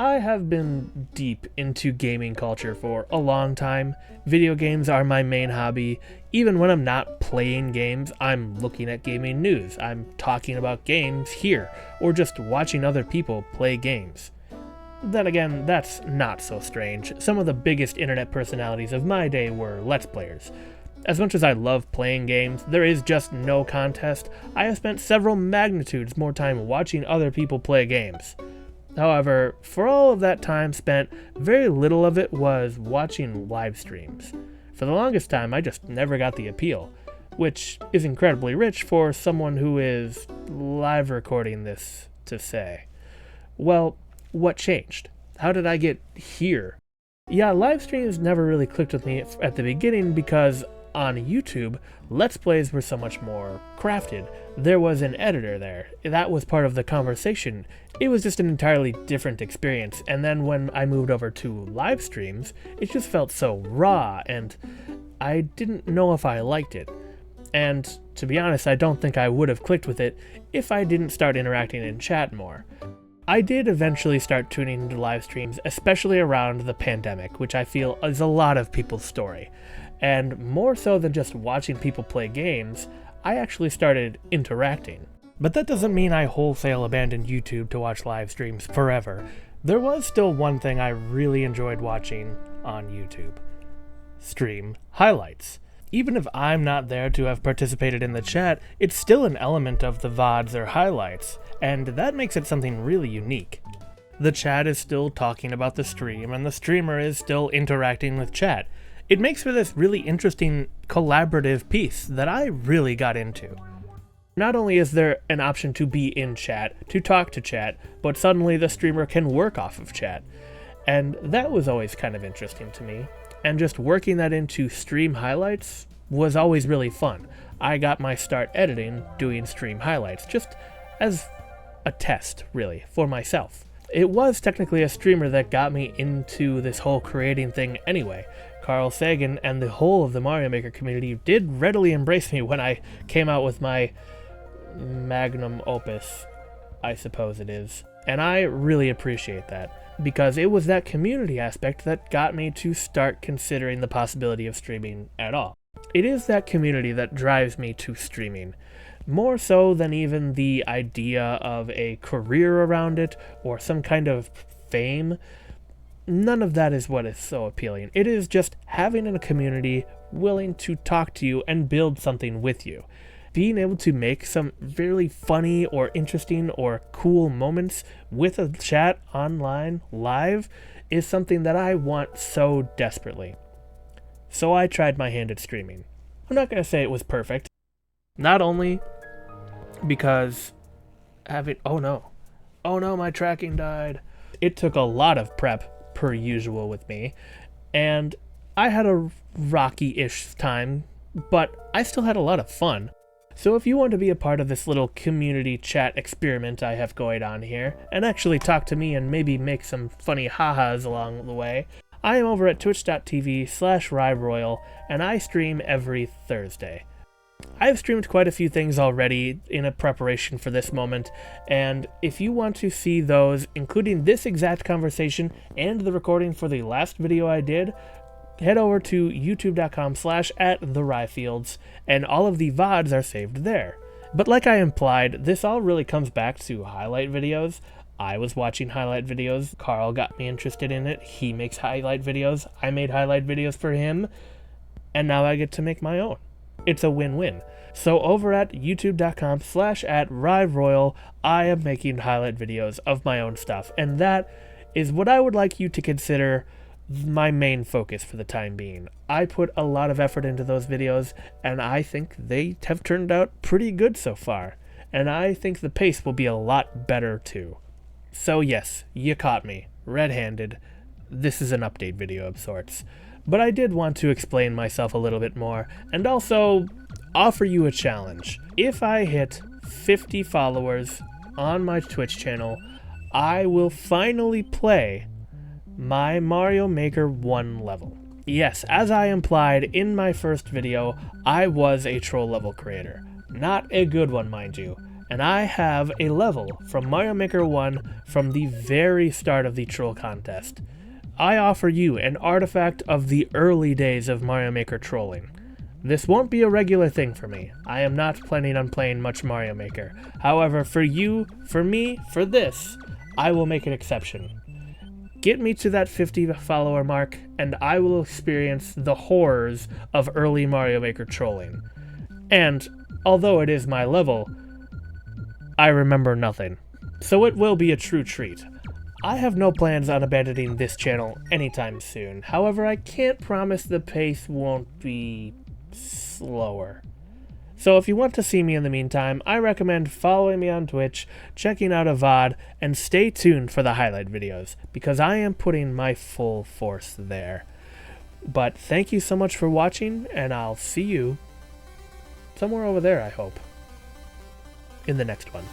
I have been deep into gaming culture for a long time. Video games are my main hobby. Even when I'm not playing games, I'm looking at gaming news. I'm talking about games here, or just watching other people play games. Then again, that's not so strange. Some of the biggest internet personalities of my day were Let's Players. As much as I love playing games, there is just no contest. I have spent several magnitudes more time watching other people play games. However, for all of that time spent, very little of it was watching live streams. For the longest time, I just never got the appeal, which is incredibly rich for someone who is live recording this to say. Well, what changed? How did I get here? Yeah, live streams never really clicked with me at the beginning because on YouTube, Let's Plays were so much more crafted. There was an editor there. That was part of the conversation. It was just an entirely different experience. And then when I moved over to live streams, it just felt so raw, and I didn't know if I liked it. And to be honest, I don't think I would have clicked with it if I didn't start interacting in chat more. I did eventually start tuning into live streams, especially around the pandemic, which I feel is a lot of people's story. And more so than just watching people play games, I actually started interacting. But that doesn't mean I wholesale abandoned YouTube to watch live streams forever. There was still one thing I really enjoyed watching on YouTube: stream highlights. Even if I'm not there to have participated in the chat, it's still an element of the VODs or highlights, and that makes it something really unique. The chat is still talking about the stream, and the streamer is still interacting with chat. It makes for this really interesting collaborative piece that I really got into. Not only is there an option to be in chat, to talk to chat, but suddenly the streamer can work off of chat. And that was always kind of interesting to me. And just working that into stream highlights was always really fun. I got my start editing doing stream highlights, just as a test, really, for myself. It was technically a streamer that got me into this whole creating thing anyway. Carl Sagan and the whole of the Mario Maker community did readily embrace me when I came out with my magnum opus, I suppose it is. And I really appreciate that, because it was that community aspect that got me to start considering the possibility of streaming at all. It is that community that drives me to streaming, more so than even the idea of a career around it or some kind of fame. None of that is what is so appealing. It is just having a community willing to talk to you and build something with you. Being able to make some really funny or interesting or cool moments with a chat online live is something that I want so desperately. So I tried my hand at streaming. I'm not going to say it was perfect. Not only because oh no, my tracking died. It took a lot of prep per usual with me, and I had a rocky-ish time, but I still had a lot of fun. So if you want to be a part of this little community chat experiment I have going on here, and actually talk to me and maybe make some funny ha-has along the way, I am over at twitch.tv/RiveRoyal, and I stream every Thursday. I've streamed quite a few things already in a preparation for this moment, and if you want to see those, including this exact conversation and the recording for the last video I did, head over to youtube.com/@TheRyefields, and all of the VODs are saved there. But like I implied, this all really comes back to highlight videos. I was watching highlight videos, Carl got me interested in it, he makes highlight videos, I made highlight videos for him, and now I get to make my own. It's a win-win. So over at youtube.com/@RiveRoyal, I am making highlight videos of my own stuff, and that is what I would like you to consider my main focus for the time being. I put a lot of effort into those videos, and I think they have turned out pretty good so far, and I think the pace will be a lot better too. So yes, you caught me, red-handed. This is an update video of sorts. But I did want to explain myself a little bit more, and also offer you a challenge. If I hit 50 followers on my Twitch channel, I will finally play my Mario Maker 1 level. Yes, as I implied in my first video, I was a troll level creator. Not a good one, mind you. and I have a level from Mario Maker 1 from the very start of the troll contest. I offer you an artifact of the early days of Mario Maker trolling. This won't be a regular thing for me. I am not planning on playing much Mario Maker. However, for you, for me, for this, I will make an exception. Get me to that 50 follower mark, and I will experience the horrors of early Mario Maker trolling. And, although it is my level, I remember nothing. So it will be a true treat. I have no plans on abandoning this channel anytime soon. However, I can't promise the pace won't be slower. So if you want to see me in the meantime, I recommend following me on Twitch, checking out a VOD, and stay tuned for the highlight videos, because I am putting my full force there. But thank you so much for watching, and I'll see you somewhere over there, I hope, in the next one.